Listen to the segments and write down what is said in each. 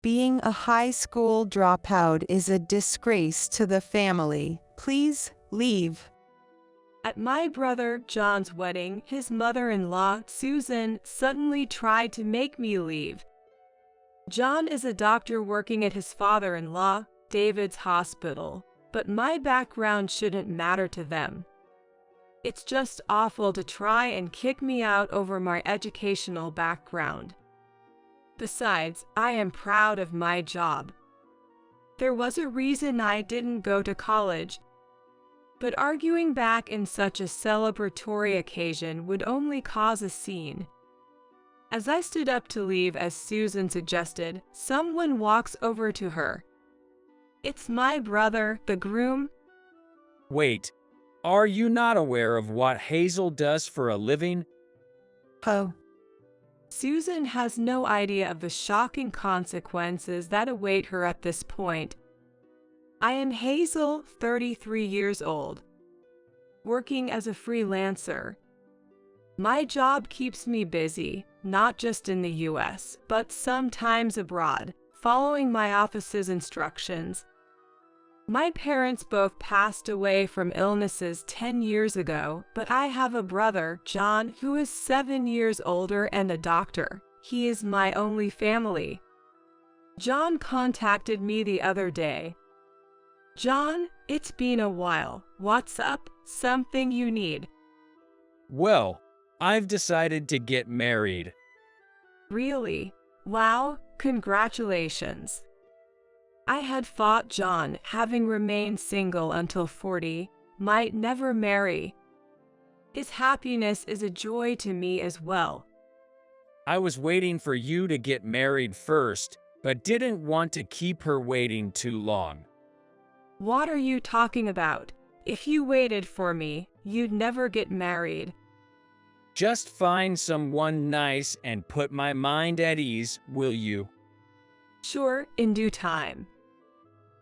Being a high school dropout is a disgrace to the family. Please leave. At my brother John's wedding, his mother-in-law, Susan, suddenly tried to make me leave. John is a doctor working at his father-in-law, David's hospital, but my background shouldn't matter to them. It's just awful to try and kick me out over my educational background. Besides, I am proud of my job. There was a reason I didn't go to college, but arguing back in such a celebratory occasion would only cause a scene. As I stood up to leave, as Susan suggested, someone walks over to her. It's my brother, the groom. Wait, are you not aware of what Hazel does for a living? Oh. Susan has no idea of the shocking consequences that await her at this point. I am Hazel, 33 years old, working as a freelancer. My job keeps me busy, not just in the US, but sometimes abroad, following my office's instructions. My parents both passed away from illnesses 10 years ago, but I have a brother, John, who is 7 years older and a doctor. He is my only family. John contacted me the other day. John, it's been a while. What's up? Something you need? Well, I've decided to get married. Really? Wow, congratulations. I had thought John, having remained single until 40, might never marry. His happiness is a joy to me as well. I was waiting for you to get married first, but didn't want to keep her waiting too long. What are you talking about? If you waited for me, you'd never get married. Just find someone nice and put my mind at ease, will you? Sure, in due time.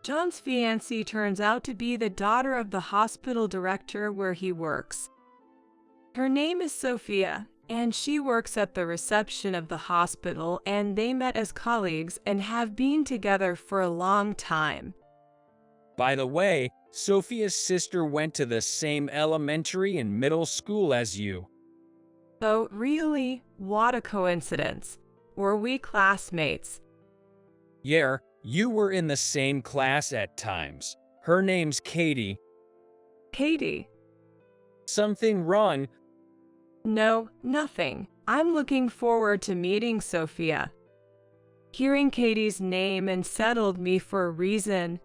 John's fiancée turns out to be the daughter of the hospital director where he works. Her name is Sophia, and she works at the reception of the hospital, and they met as colleagues and have been together for a long time. By the way, Sophia's sister went to the same elementary and middle school as you. Oh, really? What a coincidence. Were we classmates? Yeah, you were in the same class at times. Her name's Katie. Katie? Something wrong? No, nothing. I'm looking forward to meeting Sophia. Hearing Katie's name unsettled me for a reason.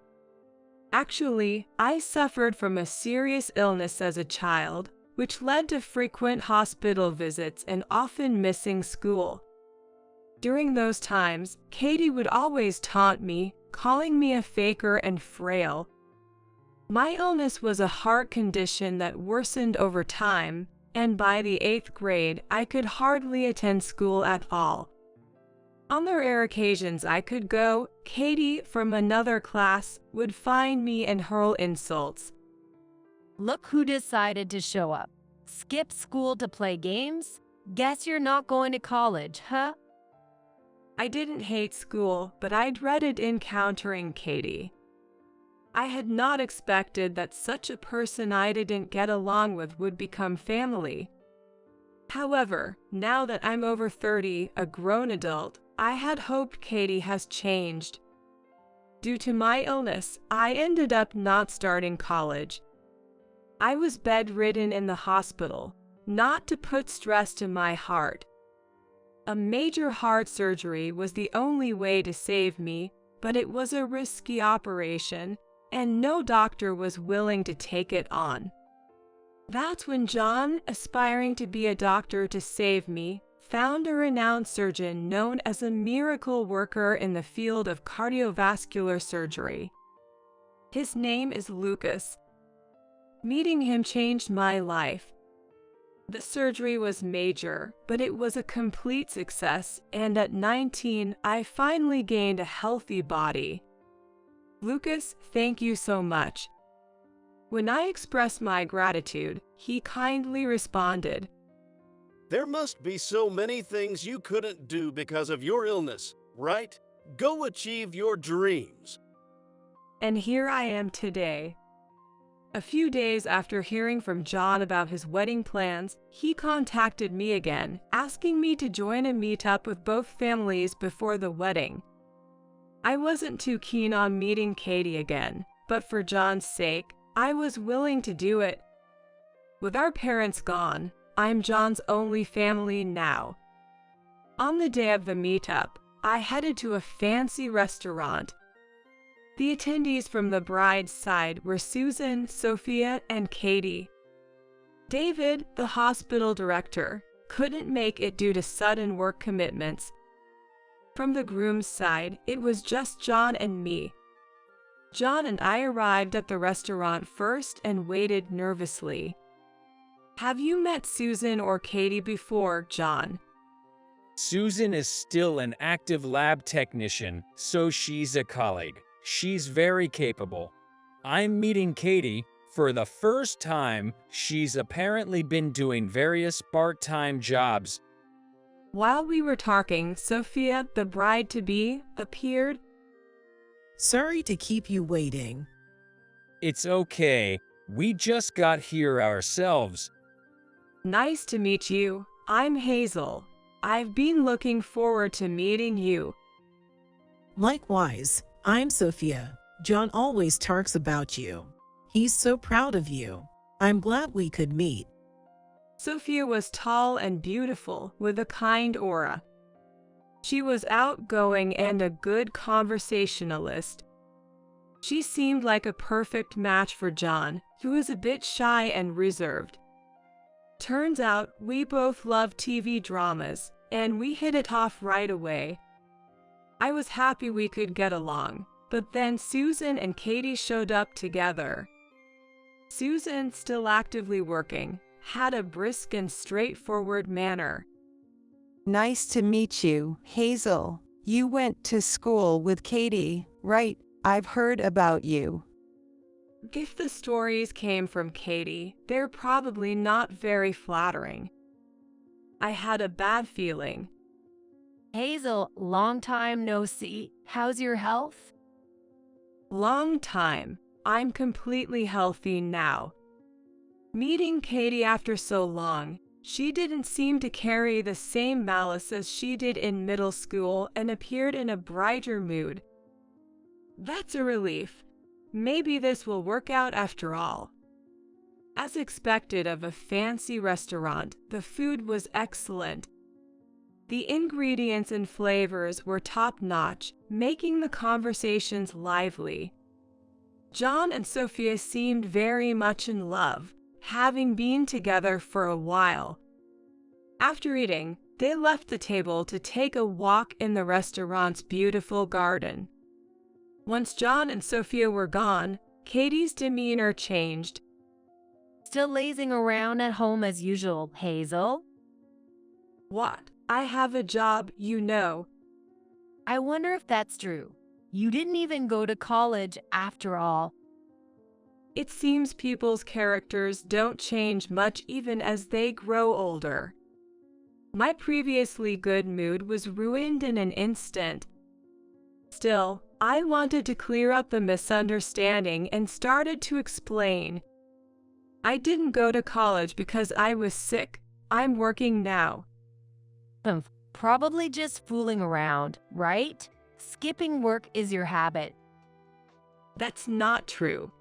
Actually, I suffered from a serious illness as a child, which led to frequent hospital visits and often missing school. During those times, Katie would always taunt me, calling me a faker and frail. My illness was a heart condition that worsened over time, and by the 8th grade, I could hardly attend school at all. On the rare occasions I could go, Katie from another class would find me and hurl insults. Look who decided to show up. Skip school to play games? Guess you're not going to college, huh? I didn't hate school, but I dreaded encountering Katie. I had not expected that such a person I didn't get along with would become family. However, now that I'm over 30, a grown adult, I had hoped Katie has changed. Due to my illness, I ended up not starting college. I was bedridden in the hospital, not to put stress to my heart. A major heart surgery was the only way to save me, but it was a risky operation, and no doctor was willing to take it on. That's when John, aspiring to be a doctor to save me, found a renowned surgeon known as a miracle worker in the field of cardiovascular surgery. His name is Lucas. Meeting him changed my life. The surgery was major, but it was a complete success, and at 19, I finally gained a healthy body. Lucas, thank you so much. When I expressed my gratitude, he kindly responded, There must be so many things you couldn't do because of your illness, right? Go achieve your dreams. And here I am today. A few days after hearing from John about his wedding plans, he contacted me again, asking me to join a meetup with both families before the wedding. I wasn't too keen on meeting Katie again, but for John's sake, I was willing to do it. With our parents gone, I'm John's only family now. On the day of the meetup, I headed to a fancy restaurant. The attendees from the bride's side were Susan, Sophia, and Katie. David, the hospital director, couldn't make it due to sudden work commitments. From the groom's side, it was just John and me. John and I arrived at the restaurant first and waited nervously. Have you met Susan or Katie before, John? Susan is still an active lab technician, so she's a colleague. She's very capable. I'm meeting Katie. For the first time, she's apparently been doing various part-time jobs. While we were talking, Sophia, the bride-to-be, appeared. Sorry to keep you waiting. It's okay. We just got here ourselves. Nice to meet you. I'm Hazel. I've been looking forward to meeting you. Likewise, I'm Sophia. John always talks about you. He's so proud of you. I'm glad we could meet. Sophia was tall and beautiful, with a kind aura. She was outgoing and a good conversationalist. She seemed like a perfect match for John, who is a bit shy and reserved. Turns out, we both love TV dramas, and we hit it off right away. I was happy we could get along, but then Susan and Katie showed up together. Susan, still actively working, had a brisk and straightforward manner. Nice to meet you, Hazel. You went to school with Katie, right? I've heard about you. If the stories came from Katie, they're probably not very flattering. I had a bad feeling. Hazel, long time no see. How's your health? Long time. I'm completely healthy now. Meeting Katie after so long, she didn't seem to carry the same malice as she did in middle school and appeared in a brighter mood. That's a relief. Maybe this will work out after all. As expected of a fancy restaurant, the food was excellent. The ingredients and flavors were top-notch, making the conversations lively. John and Sophia seemed very much in love, having been together for a while. After eating, they left the table to take a walk in the restaurant's beautiful garden. Once John and Sophia were gone, Katie's demeanor changed. Still lazing around at home as usual, Hazel? What? I have a job, you know. I wonder if that's true. You didn't even go to college after all. It seems people's characters don't change much even as they grow older. My previously good mood was ruined in an instant. Still, I wanted to clear up the misunderstanding and started to explain. I didn't go to college because I was sick. I'm working now. Probably just fooling around, right? Skipping work is your habit. That's not true.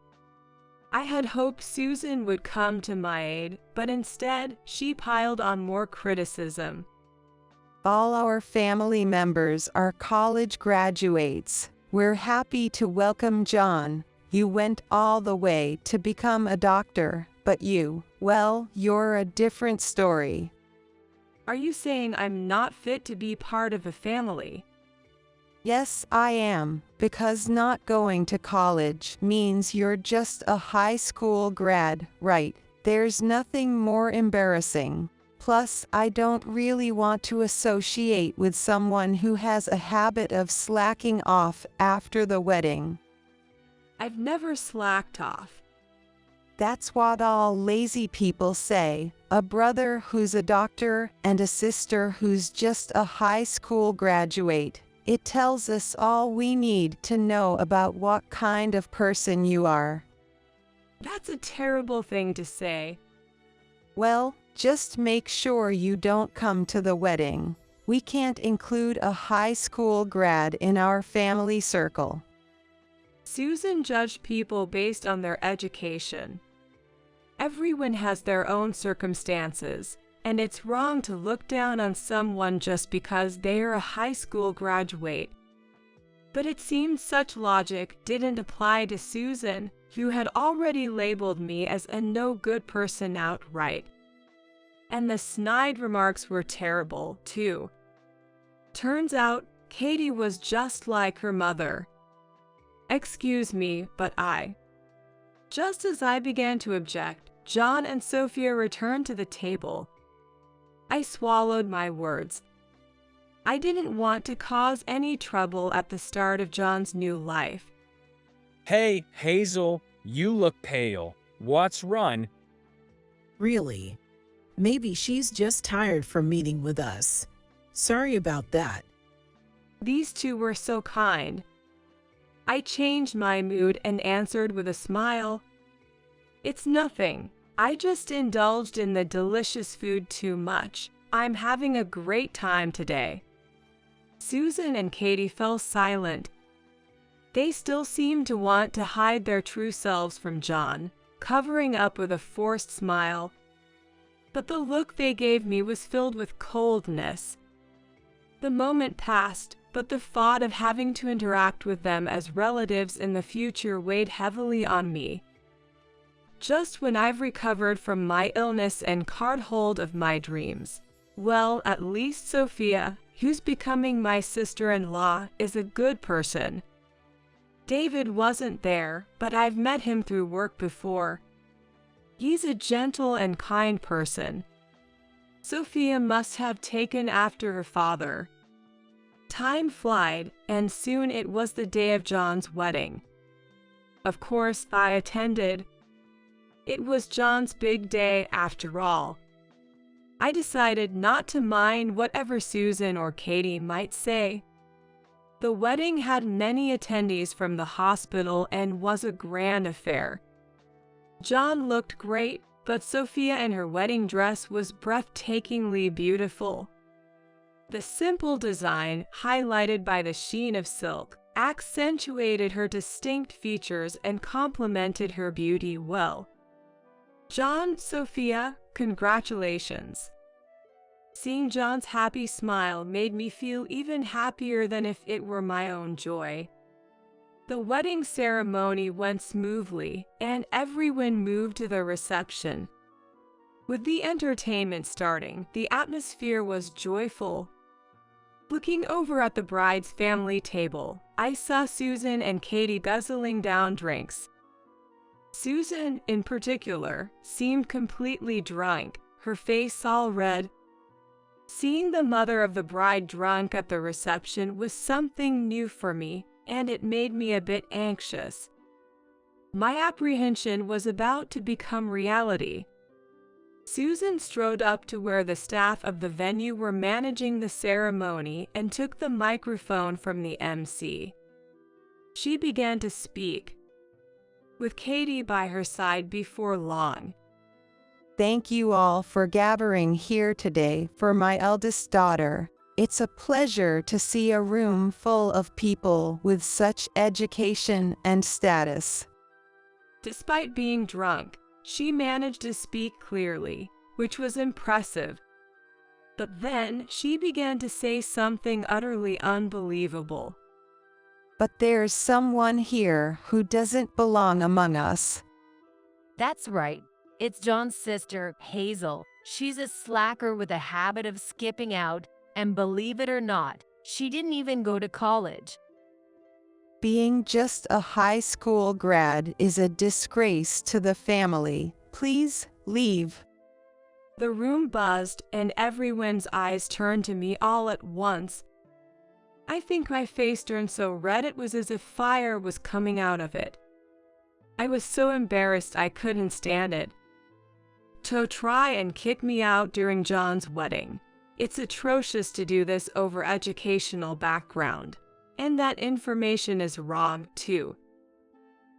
I had hoped Susan would come to my aid, but instead, she piled on more criticism. All our family members are college graduates. We're happy to welcome John. You went all the way to become a doctor, but well, you're a different story. Are you saying I'm not fit to be part of a family? Yes, I am, because not going to college means you're just a high school grad, right? There's nothing more embarrassing. Plus, I don't really want to associate with someone who has a habit of slacking off after the wedding. I've never slacked off. That's what all lazy people say. A brother who's a doctor and a sister who's just a high school graduate. It tells us all we need to know about what kind of person you are. That's a terrible thing to say. Well, just make sure you don't come to the wedding. We can't include a high school grad in our family circle. Susan judged people based on their education. Everyone has their own circumstances, and it's wrong to look down on someone just because they are a high school graduate. But it seemed such logic didn't apply to Susan, who had already labeled me as a no-good person outright. And the snide remarks were terrible, too. Turns out, Katie was just like her mother. Excuse me, but Just as I began to object, John and Sophia returned to the table. I swallowed my words. I didn't want to cause any trouble at the start of John's new life. Hey, Hazel, you look pale. What's wrong? Really? Maybe she's just tired from meeting with us. Sorry about that. These two were so kind. I changed my mood and answered with a smile. It's nothing. I just indulged in the delicious food too much. I'm having a great time today. Susan and Katie fell silent. They still seemed to want to hide their true selves from John, covering up with a forced smile. But the look they gave me was filled with coldness. The moment passed, but the thought of having to interact with them as relatives in the future weighed heavily on me. Just when I've recovered from my illness and caught hold of my dreams. Well, at least Sophia, who's becoming my sister-in-law, is a good person. David wasn't there, but I've met him through work before. He's a gentle and kind person. Sophia must have taken after her father. Time flied, and soon it was the day of John's wedding. Of course, I attended. It was John's big day after all. I decided not to mind whatever Susan or Katie might say. The wedding had many attendees from the hospital and was a grand affair. John looked great, but Sophia in her wedding dress was breathtakingly beautiful. The simple design, highlighted by the sheen of silk, accentuated her distinct features and complemented her beauty well. John, Sophia, congratulations. Seeing John's happy smile made me feel even happier than if it were my own joy. The wedding ceremony went smoothly, and everyone moved to the reception. With the entertainment starting, the atmosphere was joyful. Looking over at the bride's family table, I saw Susan and Katie guzzling down drinks. Susan, in particular, seemed completely drunk, her face all red. Seeing the mother of the bride drunk at the reception was something new for me, and it made me a bit anxious. My apprehension was about to become reality. Susan strode up to where the staff of the venue were managing the ceremony and took the microphone from the MC. She began to speak, with Katie by her side before long. Thank you all for gathering here today for my eldest daughter. It's a pleasure to see a room full of people with such education and status. Despite being drunk, she managed to speak clearly, which was impressive. But then she began to say something utterly unbelievable. But there's someone here who doesn't belong among us. That's right. It's John's sister, Hazel. She's a slacker with a habit of skipping out, and believe it or not, she didn't even go to college. Being just a high school grad is a disgrace to the family. Please leave. The room buzzed, and everyone's eyes turned to me all at once. I think my face turned so red it was as if fire was coming out of it. I was so embarrassed I couldn't stand it. To try and kick me out during John's wedding. It's atrocious to do this over educational background. And that information is wrong, too.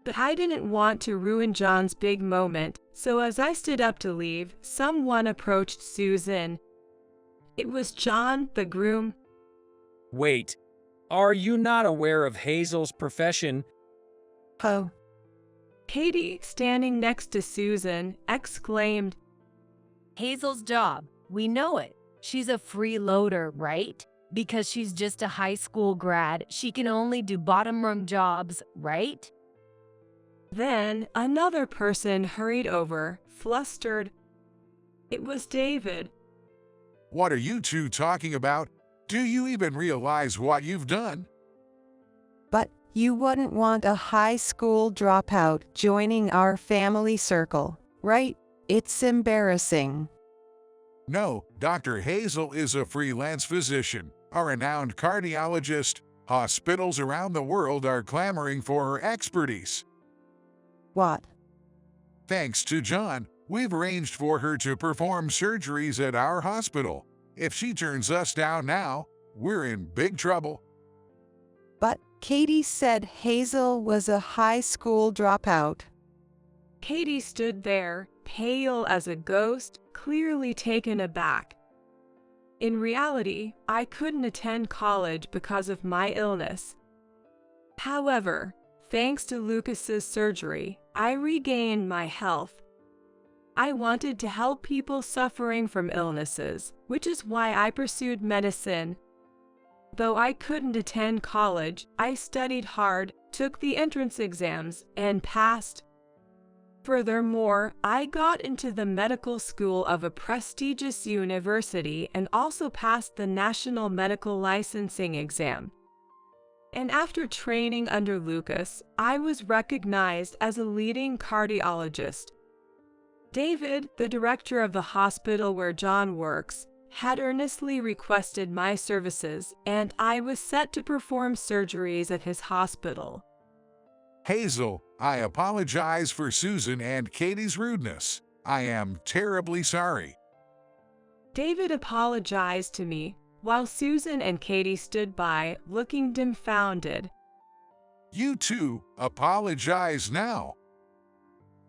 But I didn't want to ruin John's big moment, so as I stood up to leave, someone approached Susan. It was John, the groom. Wait, are you not aware of Hazel's profession? Oh, Katie, standing next to Susan, exclaimed, Hazel's job, we know it. She's a freeloader, right? Because she's just a high school grad, she can only do bottom-rung jobs, right? Then another person hurried over, flustered. It was David. What are you two talking about? Do you even realize what you've done? but you wouldn't want a high school dropout joining our family circle, right? It's embarrassing. No, Dr. Hazel is a freelance physician, a renowned cardiologist. Hospitals around the world are clamoring for her expertise. What? Thanks to John, we've arranged for her to perform surgeries at our hospital. If she turns us down now, we're in big trouble. But Katie said Hazel was a high school dropout. Katie stood there, pale as a ghost, clearly taken aback. In reality, I couldn't attend college because of my illness. However, thanks to Lucas's surgery, I regained my health. I wanted to help people suffering from illnesses, which is why I pursued medicine. Though I couldn't attend college, I studied hard, took the entrance exams, and passed. Furthermore, I got into the medical school of a prestigious university and also passed the National Medical Licensing exam. And after training under Lucas, I was recognized as a leading cardiologist. David, the director of the hospital where John works, had earnestly requested my services, and I was set to perform surgeries at his hospital. Hazel, I apologize for Susan and Katie's rudeness. I am terribly sorry. David apologized to me, while Susan and Katie stood by, looking dumbfounded. You two, apologize now.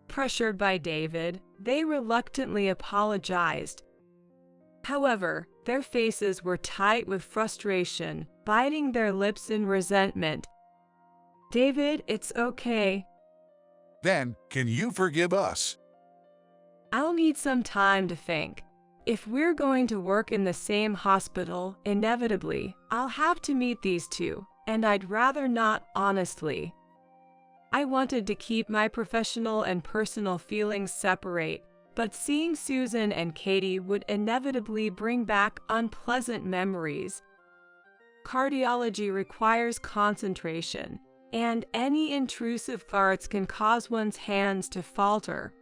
Pressured by David, they reluctantly apologized. However, their faces were tight with frustration, biting their lips in resentment. David, it's okay. Then, can you forgive us? I'll need some time to think. If we're going to work in the same hospital, inevitably, I'll have to meet these two, and I'd rather not, honestly. I wanted to keep my professional and personal feelings separate, but seeing Susan and Katie would inevitably bring back unpleasant memories. Cardiology requires concentration, and any intrusive thoughts can cause one's hands to falter.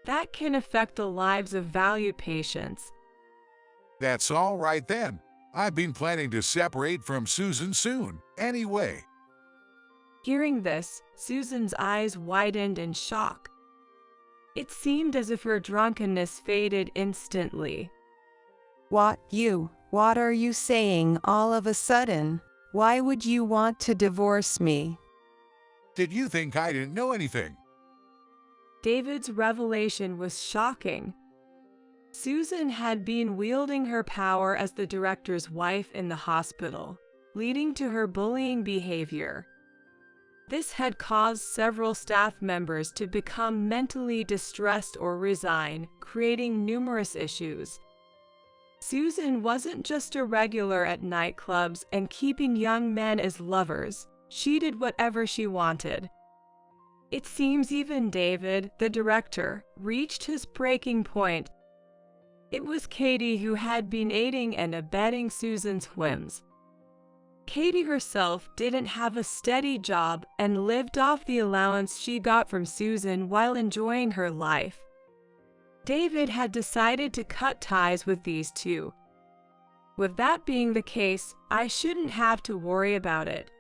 That can affect the lives of valued patients. That's all right then. I've been planning to separate from Susan soon, anyway. Hearing this, Susan's eyes widened in shock. It seemed as if her drunkenness faded instantly. What are you saying all of a sudden? Why would you want to divorce me? Did you think I didn't know anything? David's revelation was shocking. Susan had been wielding her power as the director's wife in the hospital, leading to her bullying behavior. This had caused several staff members to become mentally distressed or resign, creating numerous issues. Susan wasn't just a regular at nightclubs and keeping young men as lovers. She did whatever she wanted. It seems even David, the director, reached his breaking point. It was Katie who had been aiding and abetting Susan's whims. Katie herself didn't have a steady job and lived off the allowance she got from Susan while enjoying her life. David had decided to cut ties with these two. With that being the case, I shouldn't have to worry about it.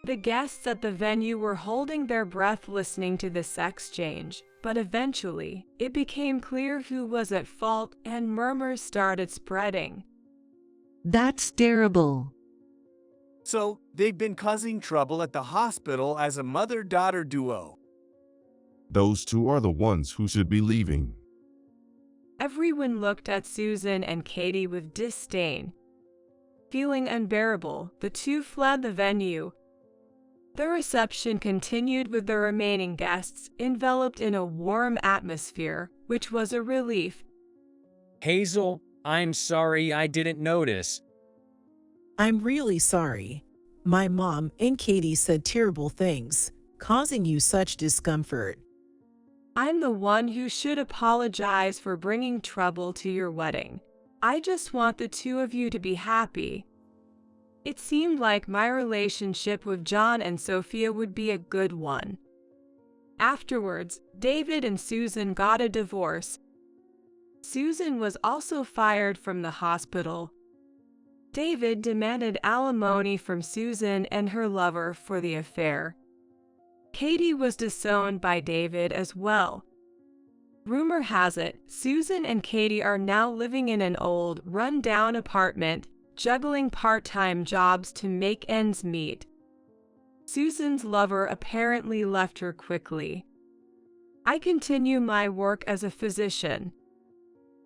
The guests at the venue were holding their breath listening to this exchange, but eventually, it became clear who was at fault and murmurs started spreading. That's terrible. So, they've been causing trouble at the hospital as a mother-daughter duo. Those two are the ones who should be leaving. Everyone looked at Susan and Katie with disdain. Feeling unbearable, the two fled the venue. The reception continued with the remaining guests enveloped in a warm atmosphere, which was a relief. Hazel, I'm sorry I didn't notice. I'm really sorry. My mom and Katie said terrible things, causing you such discomfort. I'm the one who should apologize for bringing trouble to your wedding. I just want the two of you to be happy. It seemed like my relationship with John and Sophia would be a good one. Afterwards, David and Susan got a divorce. Susan was also fired from the hospital. David demanded alimony from Susan and her lover for the affair. Katie was disowned by David as well. Rumor has it, Susan and Katie are now living in an old, run-down apartment, juggling part-time jobs to make ends meet. Susan's lover apparently left her quickly. I continue my work as a physician.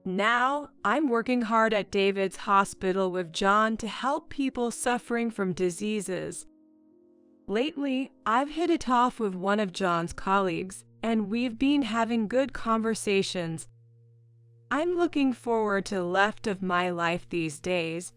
Now, I'm working hard at David's hospital with John to help people suffering from diseases. Lately, I've hit it off with one of John's colleagues, and we've been having good conversations. I'm looking forward to the left of my life these days.